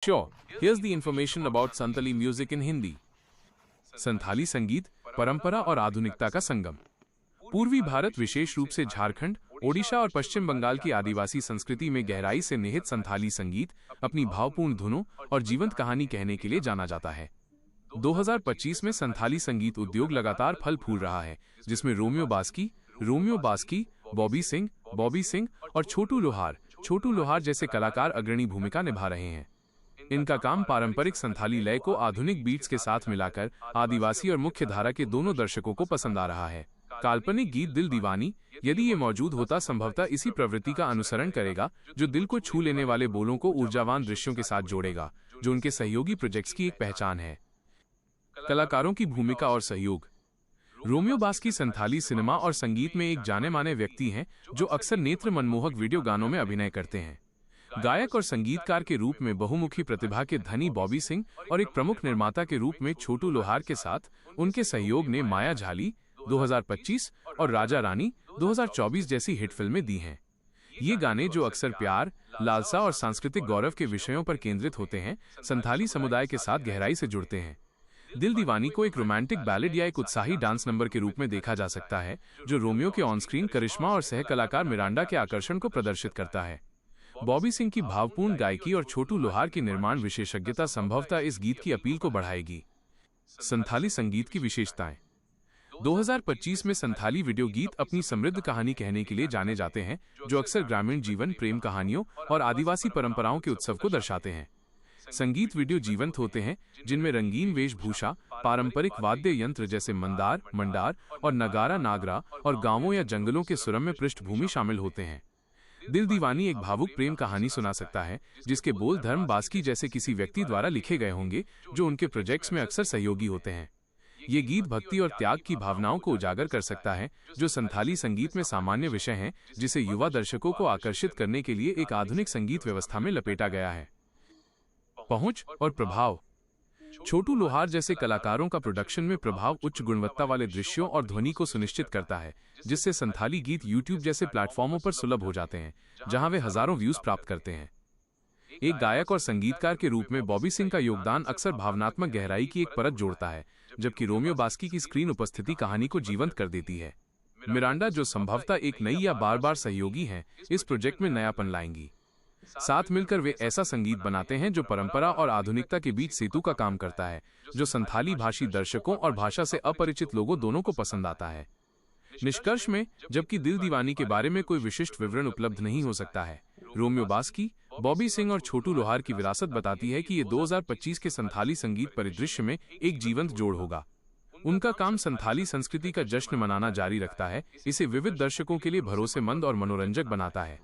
Sure, here's the information about Santali music in Hindi. Santhali संगीत परंपरा और आधुनिकता का संगम। पूर्वी भारत, विशेष रूप से झारखंड, ओडिशा और पश्चिम बंगाल की आदिवासी संस्कृति में गहराई से निहित संथाली संगीत अपनी भावपूर्ण धुनों और जीवंत कहानी कहने के लिए जाना जाता है। 2025 में संथाली संगीत उद्योग लगातार फल फूल रहा है, जिसमें रोमियो बास्की, बॉबी सिंह और छोटू लोहार जैसे कलाकार अग्रणी भूमिका निभा रहे हैं। इनका काम पारंपरिक संथाली लय को आधुनिक बीट्स के साथ मिलाकर आदिवासी और मुख्य धारा के दोनों दर्शकों को पसंद आ रहा है। काल्पनिक गीत दिल दीवानी, यदि ये मौजूद होता, संभवतः इसी प्रवृत्ति का अनुसरण करेगा, जो दिल को छू लेने वाले बोलों को ऊर्जावान दृश्यों के साथ जोड़ेगा, जो उनके सहयोगी प्रोजेक्ट्स की एक पहचान है। कलाकारों की भूमिका और सहयोग। रोमियो बास्की संथाली सिनेमा और संगीत में एक जाने माने व्यक्ति हैं, जो अक्सर नेत्र मनमोहक वीडियो गानों में अभिनय करते हैं। गायक और संगीतकार के रूप में बहुमुखी प्रतिभा के धनी बॉबी सिंह और एक प्रमुख निर्माता के रूप में छोटू लोहार के साथ उनके सहयोग ने माया झाली 2025 और राजा रानी 2024 जैसी हिट फिल्में दी हैं। ये गाने, जो अक्सर प्यार, लालसा और सांस्कृतिक गौरव के विषयों पर केंद्रित होते हैं, संथाली समुदाय के साथ गहराई से जुड़ते हैं। दिल दीवानी को एक रोमांटिक बैलेड या एक उत्साही डांस नंबर के रूप में देखा जा सकता है, जो रोमियो के ऑन स्क्रीन करिश्मा और सह कलाकार मिरांडा के आकर्षण को प्रदर्शित करता है। बॉबी सिंह की भावपूर्ण गायकी और छोटू लोहार की निर्माण विशेषज्ञता संभवतः इस गीत की अपील को बढ़ाएगी। संथाली संगीत की विशेषताएं। 2025 में संथाली वीडियो गीत अपनी समृद्ध कहानी कहने के लिए जाने जाते हैं, जो अक्सर ग्रामीण जीवन, प्रेम कहानियों और आदिवासी परंपराओं के उत्सव को दर्शाते हैं। संगीत वीडियो जीवंत होते हैं, जिनमें रंगीन वेशभूषा, पारंपरिक वाद्य यंत्र जैसे मंडार और नागरा और गांवों या जंगलों के सुरम्य पृष्ठभूमि शामिल होते हैं। दिल दीवानी एक भावुक प्रेम कहानी सुना सकता है, जिसके बोल धर्म बास्की जैसे किसी व्यक्ति द्वारा लिखे गए होंगे, जो उनके प्रोजेक्ट्स में अक्सर सहयोगी होते हैं। ये गीत भक्ति और त्याग की भावनाओं को उजागर कर सकता है, जो संथाली संगीत में सामान्य विषय है, जिसे युवा दर्शकों को आकर्षित करने के लिए एक आधुनिक संगीत व्यवस्था में लपेटा गया है। पहुंच और प्रभाव। छोटू लोहार जैसे कलाकारों का प्रोडक्शन में प्रभाव उच्च गुणवत्ता वाले दृश्यों और ध्वनि को सुनिश्चित करता है, जिससे संथाली गीत यूट्यूब जैसे प्लेटफॉर्मों पर सुलभ हो जाते हैं, जहां वे हजारों व्यूज प्राप्त करते हैं। एक गायक और संगीतकार के रूप में बॉबी सिंह का योगदान अक्सर भावनात्मक गहराई की एक परत जोड़ता है, जबकि रोमियो बास्की की स्क्रीन उपस्थिति कहानी को जीवंत कर देती है। मिरांडा, जो संभवतः एक नई या बार सहयोगी हैं, इस प्रोजेक्ट में नयापन लाएंगी। साथ मिलकर वे ऐसा संगीत बनाते हैं जो परंपरा और आधुनिकता के बीच सेतु का काम करता है, जो संथाली भाषी दर्शकों और भाषा से अपरिचित लोगों दोनों को पसंद आता है। निष्कर्ष में, जबकि दिल दीवानी के बारे में कोई विशिष्ट विवरण उपलब्ध नहीं हो सकता है, रोमियो बास्की, बॉबी सिंह और छोटू लोहार की विरासत बताती है कि ये 2025 के संथाली संगीत परिदृश्य में एक जीवंत जोड़ होगा। उनका काम संथाली संस्कृति का जश्न मनाना जारी रखता है, इसे विविध दर्शकों के लिए भरोसेमंद और मनोरंजक बनाता है।